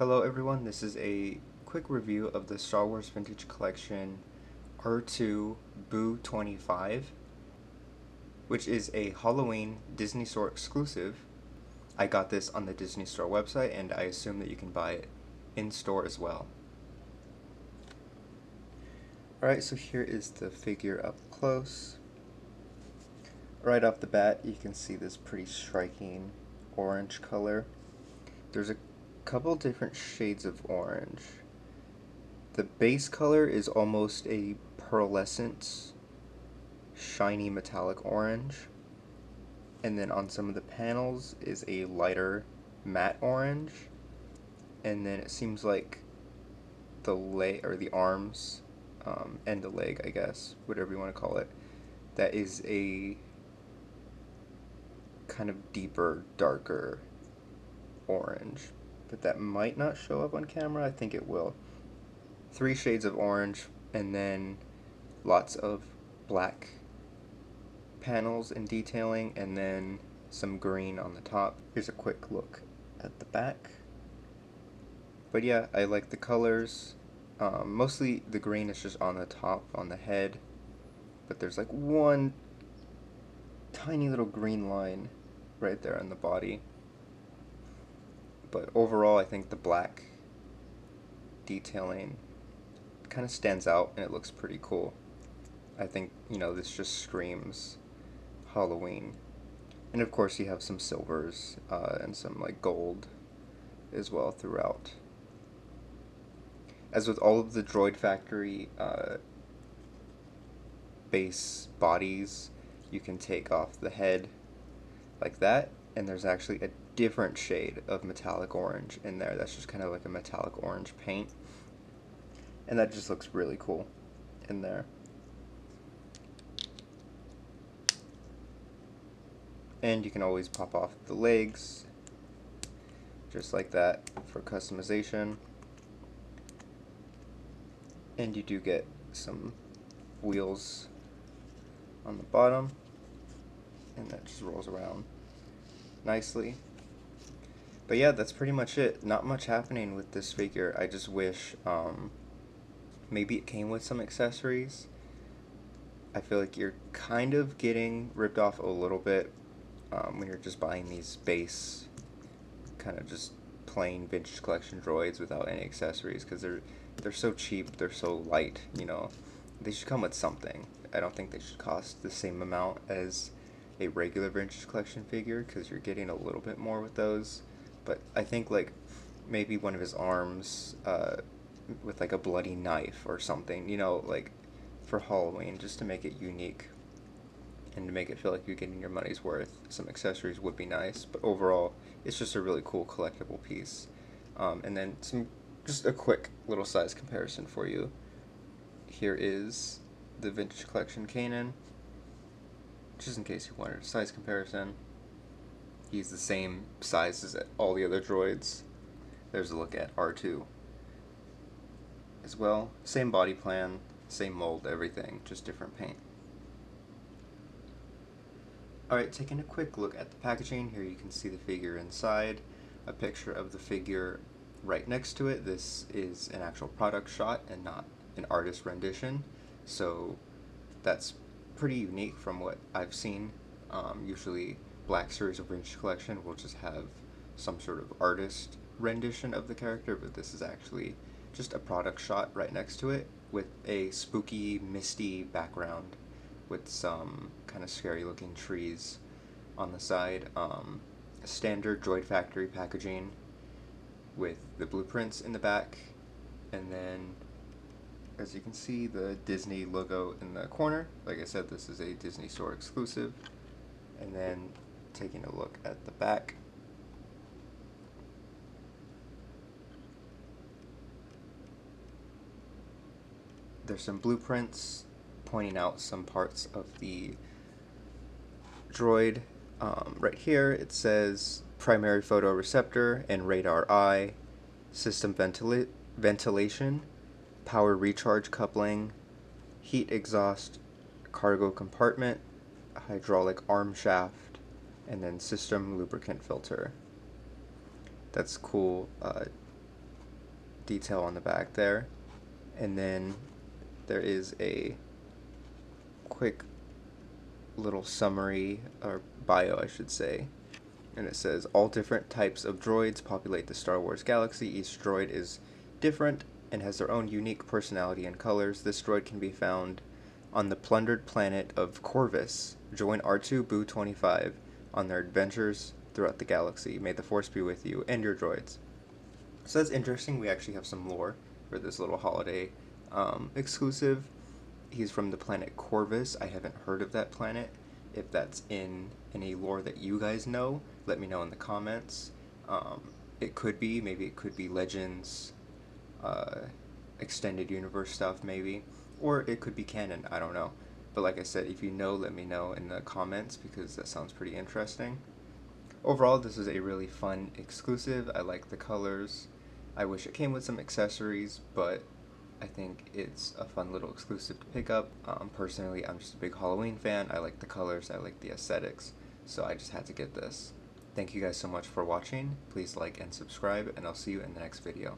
Hello everyone, this is a quick review of the Star Wars Vintage Collection R2-BOO25, which is a Halloween Disney Store exclusive. I got this on the Disney Store website and I assume that you can buy it in store as well. Alright, so here is the figure up close. Right off the bat, you can see this pretty striking orange color. There's a couple different shades of orange. The base color is almost a pearlescent, shiny metallic orange. And then on some of the panels is a lighter matte orange. And then it seems like the leg, or the arms, and the leg, I guess, whatever you want to call it, that is a kind of deeper, darker orange. But that might not show up on camera. I think it will. 3 shades of orange, and then lots of black panels and detailing, and then some green on the top. Here's a quick look at the back. But yeah, I like the colors. Mostly the green is just on the top, on the head, but there's like one tiny little green line right there on the body. But overall, I think the black detailing kind of stands out and it looks pretty cool. I think, this just screams Halloween. And of course you have some silvers and some like gold as well throughout. As with all of the Droid Factory base bodies, you can take off the head like that, and there's actually a different shade of metallic orange in there. That's just kind of like a metallic orange paint. And that just looks really cool in there. And you can always pop off the legs, just like that, for customization. And you do get some wheels on the bottom, and that just rolls around nicely. But yeah, that's pretty much it. Not much happening with this figure. I just wish maybe it came with some accessories. I feel like you're kind of getting ripped off a little bit when you're just buying these base, kind of just plain vintage collection droids without any accessories, because they're so cheap, they're so light. They should come with something. I don't think they should cost the same amount as a regular vintage collection figure, because you're getting a little bit more with those. But I think like maybe one of his arms with like a bloody knife or something, like for Halloween, just to make it unique and to make it feel like you're getting your money's worth. Some accessories would be nice, but overall it's just a really cool collectible piece. And then just a quick little size comparison for you. Here is the vintage collection Kanan, just in case you wanted a size comparison. He's the same size as all the other droids. There's a look at R2 as well. Same body plan, same mold, everything, just different paint. Alright, taking a quick look at the packaging. Here you can see the figure inside, a picture of the figure right next to it. This is an actual product shot and not an artist rendition, so that's pretty unique from what I've seen. Usually Black Series of Vintage Collection will just have some sort of artist rendition of the character, but this is actually just a product shot right next to it with a spooky, misty background with some kind of scary looking trees on the side. Standard Droid Factory packaging with the blueprints in the back, and then as you can see, the Disney logo in the corner. Like I said, this is a Disney Store exclusive. And then taking a look at the back, there's some blueprints pointing out some parts of the droid. Right here it says primary photoreceptor and radar eye, system ventilation, power recharge coupling, heat exhaust, cargo compartment, hydraulic arm shaft, and then system lubricant filter. That's cool. detail on the back there. And then there is a quick little summary, or bio I should say, and it says all different types of droids populate the Star Wars galaxy. Each droid is different and has their own unique personality and colors. This droid can be found on the plundered planet of Corvus. Join R2-BOO25 on their adventures throughout the galaxy. May the Force be with you and your droids. So that's interesting. We actually have some lore for this little holiday exclusive. He's from the planet Corvus. I haven't heard of that planet. If that's in any lore that you guys know, let me know in the comments. It could be, maybe it could be Legends, extended universe stuff, maybe. Or it could be canon, I don't know. But like I said, if you know, let me know in the comments because that sounds pretty interesting. Overall, this is a really fun exclusive. I like the colors. I wish it came with some accessories, but I think it's a fun little exclusive to pick up. Personally, I'm just a big Halloween fan. I like the colors, I like the aesthetics, so I just had to get this. Thank you guys so much for watching. Please like and subscribe, and I'll see you in the next video.